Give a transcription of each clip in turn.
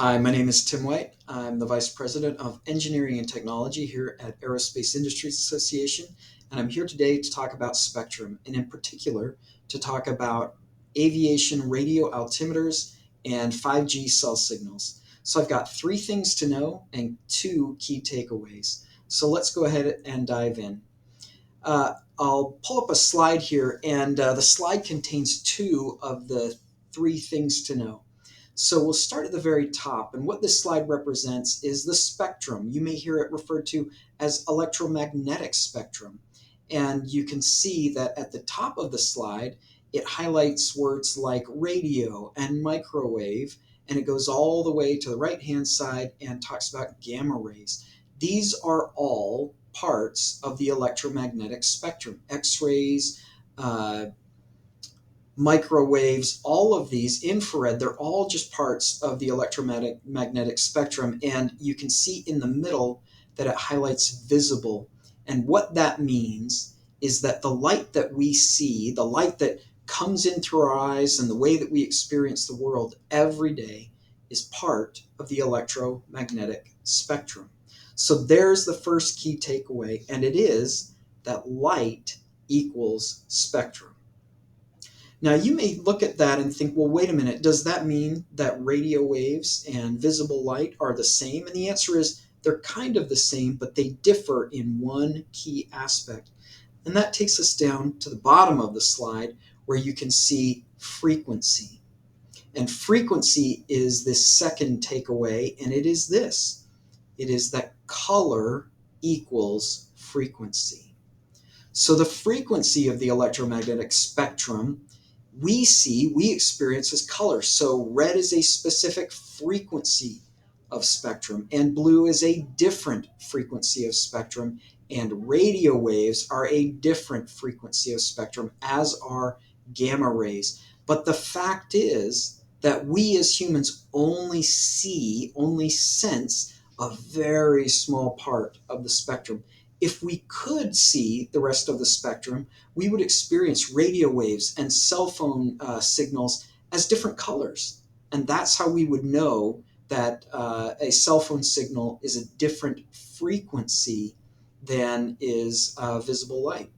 Hi, my name is Tim White. I'm the Vice President of Engineering and Technology here at Aerospace Industries Association, and I'm here today to talk about spectrum, and in particular, to talk about aviation radio altimeters and 5G cell signals. So I've got three things to know and two key takeaways. So let's go ahead and dive in. I'll pull up a slide here, and the slide contains two of the three things to know. So we'll start at the very top, and what this slide represents is the spectrum. You may hear it referred to as electromagnetic spectrum. And you can see that at the top of the slide, it highlights words like radio and microwave, and it goes all the way to the right-hand side and talks about gamma rays. These are all parts of the electromagnetic spectrum. X-rays, microwaves, all of these, infrared, they're all just parts of the electromagnetic spectrum. And you can see in the middle that it highlights visible. And what that means is that the light that we see, the light that comes in through our eyes and the way that we experience the world every day, is part of the electromagnetic spectrum. So there's the first key takeaway, and it is that light equals spectrum. Now, you may look at that and think, well, wait a minute, does that mean that radio waves and visible light are the same? And the answer is they're kind of the same, but they differ in one key aspect. And that takes us down to the bottom of the slide where you can see frequency. And frequency is this second takeaway, and it is this. It is that color equals frequency. So the frequency of the electromagnetic spectrum we experience as color. So red is a specific frequency of spectrum, and blue is a different frequency of spectrum, and radio waves are a different frequency of spectrum, as are gamma rays. But the fact is that we as humans only sense a very small part of the spectrum. If we could see the rest of the spectrum, we would experience radio waves and cell phone signals as different colors. And that's how we would know that a cell phone signal is a different frequency than is visible light.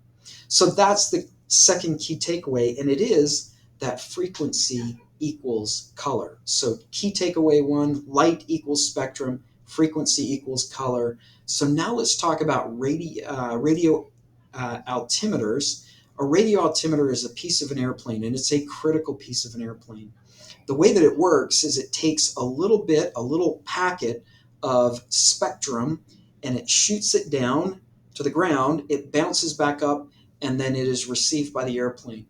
So that's the second key takeaway, and it is that frequency equals color. So key takeaway one, light equals spectrum, frequency equals color. So now let's talk about radio altimeters. A radio altimeter is a piece of an airplane, and it's a critical piece of an airplane. The way that it works is it takes a little packet of spectrum, and it shoots it down to the ground. It bounces back up, and then it is received by the airplane.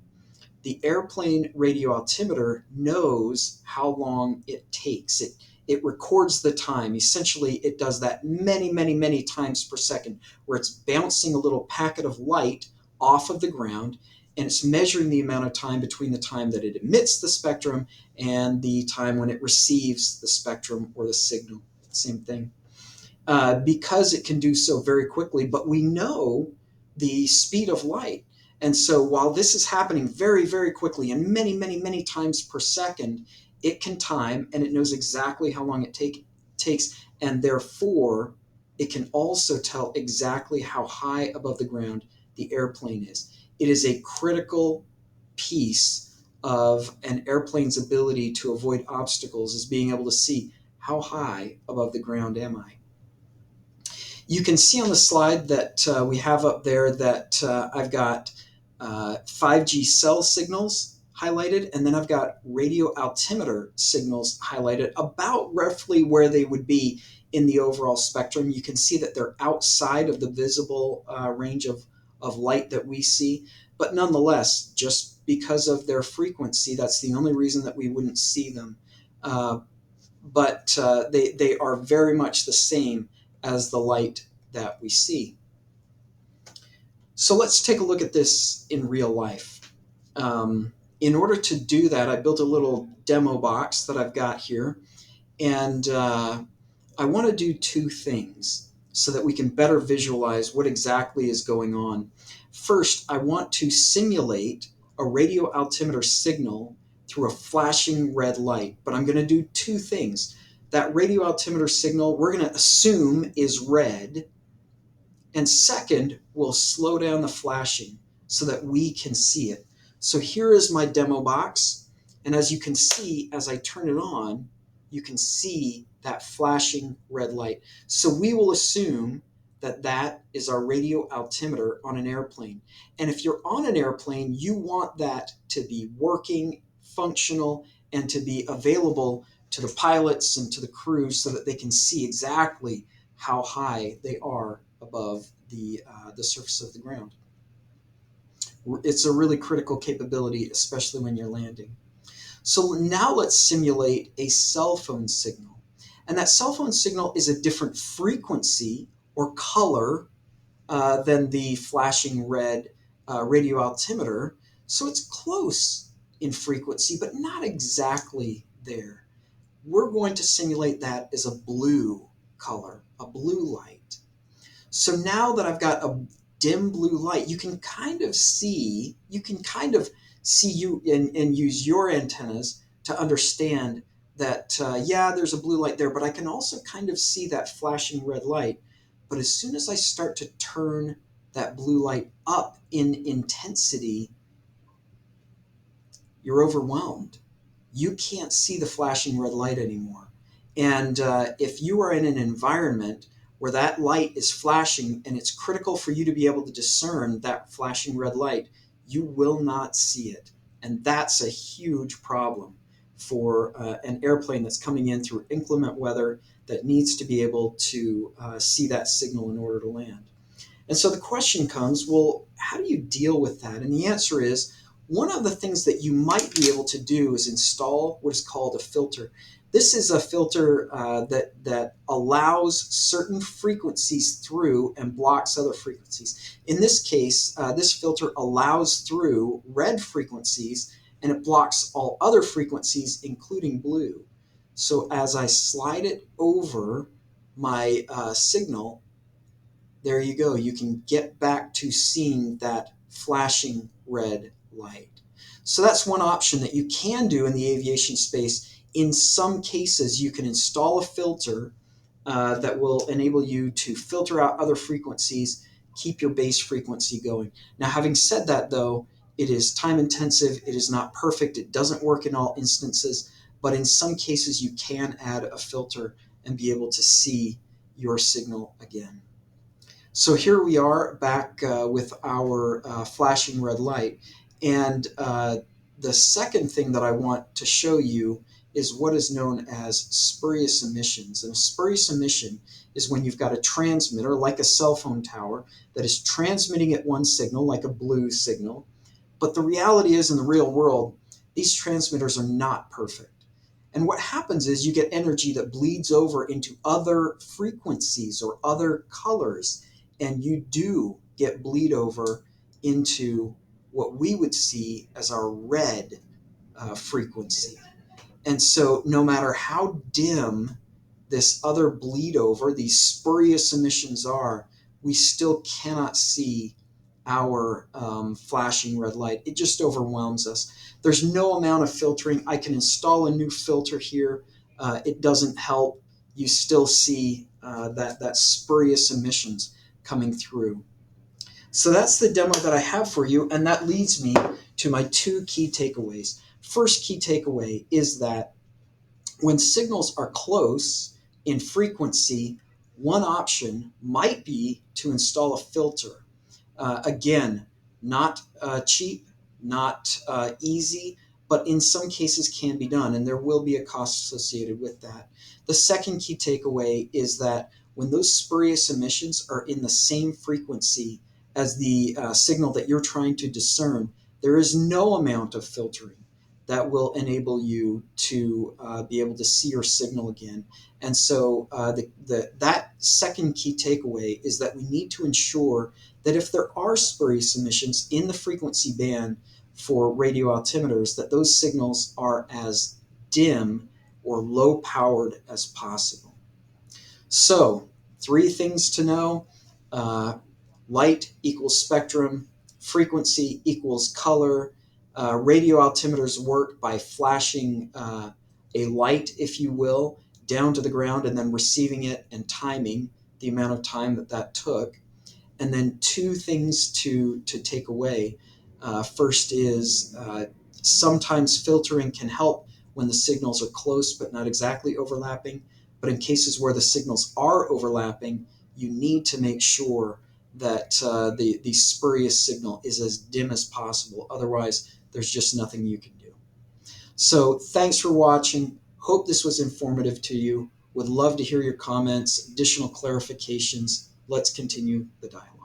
The airplane radio altimeter knows how long it takes. It records the time. Essentially, it does that many times per second, where it's bouncing a little packet of light off of the ground, and it's measuring the amount of time between the time that it emits the spectrum and the time when it receives the spectrum or the signal. Same thing. Because it can do so very quickly, but we know the speed of light. And so while this is happening very quickly and many times per second, it can time, and it knows exactly how long it takes, and therefore it can also tell exactly how high above the ground the airplane is. It is a critical piece of an airplane's ability to avoid obstacles, is being able to see how high above the ground am I. You can see on the slide that we have up there that I've got 5G cell signals highlighted, and then I've got radio altimeter signals highlighted about roughly where they would be in the overall spectrum. You can see that they're outside of the visible range of light that we see, but nonetheless, just because of their frequency, that's the only reason that we wouldn't see them. But they are very much the same as the light that we see. So let's take a look at this in real life. In order to do that, I built a little demo box that I've got here, and I want to do two things so that we can better visualize what exactly is going on. First, I want to simulate a radio altimeter signal through a flashing red light, but I'm going to do two things. that radio altimeter signal we're going to assume is red. And second, we'll slow down the flashing so that we can see it. So here is my demo box. And as you can see, as I turn it on, you can see that flashing red light. So we will assume that that is our radio altimeter on an airplane. And if you're on an airplane, you want that to be working, functional, and to be available to the pilots and to the crew so that they can see exactly how high they are above the surface of the ground. It's a really critical capability, especially when you're landing. So now let's simulate a cell phone signal. And that cell phone signal is a different frequency or color than the flashing red radio altimeter. So it's close in frequency, but not exactly there. We're going to simulate that as a blue color, a blue light. So now that I've got a dim blue light, you can kind of see you and use your antennas to understand that, yeah, there's a blue light there, but I can also kind of see that flashing red light. But as soon as I start to turn that blue light up in intensity, you're overwhelmed. You can't see the flashing red light anymore. And if you are in an environment where that light is flashing and it's critical for you to be able to discern that flashing red light, you will not see it. And that's a huge problem for an airplane that's coming in through inclement weather that needs to be able to see that signal in order to land. And so the question comes, well, how do you deal with that? And the answer is, one of the things that you might be able to do is install what is called a filter. This is a filter that allows certain frequencies through and blocks other frequencies. In this case, this filter allows through red frequencies and it blocks all other frequencies, including blue. So as I slide it over my signal, there you go. You can get back to seeing that flashing red light. So that's one option that you can do in the aviation space. In some cases, you can install a filter that will enable you to filter out other frequencies, keep your base frequency going. Now, having said that, though, it is time intensive. It is not perfect. It doesn't work in all instances, but in some cases, you can add a filter and be able to see your signal again. So here we are back with our flashing red light. And the second thing that I want to show you is what is known as spurious emissions. And a spurious emission is when you've got a transmitter, like a cell phone tower, that is transmitting at one signal, like a blue signal. But the reality is, in the real world, these transmitters are not perfect. And what happens is you get energy that bleeds over into other frequencies or other colors, and you do get bleed over into what we would see as our red frequency. And so no matter how dim this other bleed over, these spurious emissions are, we still cannot see our flashing red light. It just overwhelms us. There's no amount of filtering. I can install a new filter here. It doesn't help. You still see that spurious emissions coming through. So that's the demo that I have for you, and that leads me to my two key takeaways. First key takeaway is that when signals are close in frequency, one option might be to install a filter. Again, not cheap, not easy, but in some cases can be done, and there will be a cost associated with that. The second key takeaway is that when those spurious emissions are in the same frequency as the signal that you're trying to discern, there is no amount of filtering that will enable you to be able to see your signal again. And so that second key takeaway is that we need to ensure that if there are spurious emissions in the frequency band for radio altimeters, that those signals are as dim or low powered as possible. So 3 things to know: light equals spectrum, frequency equals color. Radio altimeters work by flashing a light, if you will, down to the ground and then receiving it and timing the amount of time that that took. And then two things to take away. First is sometimes filtering can help when the signals are close but not exactly overlapping. But in cases where the signals are overlapping, you need to make sure that the spurious signal is as dim as possible. Otherwise, there's just nothing you can do. So thanks for watching. Hope this was informative to you. Would love to hear your comments, additional clarifications. Let's continue the dialogue.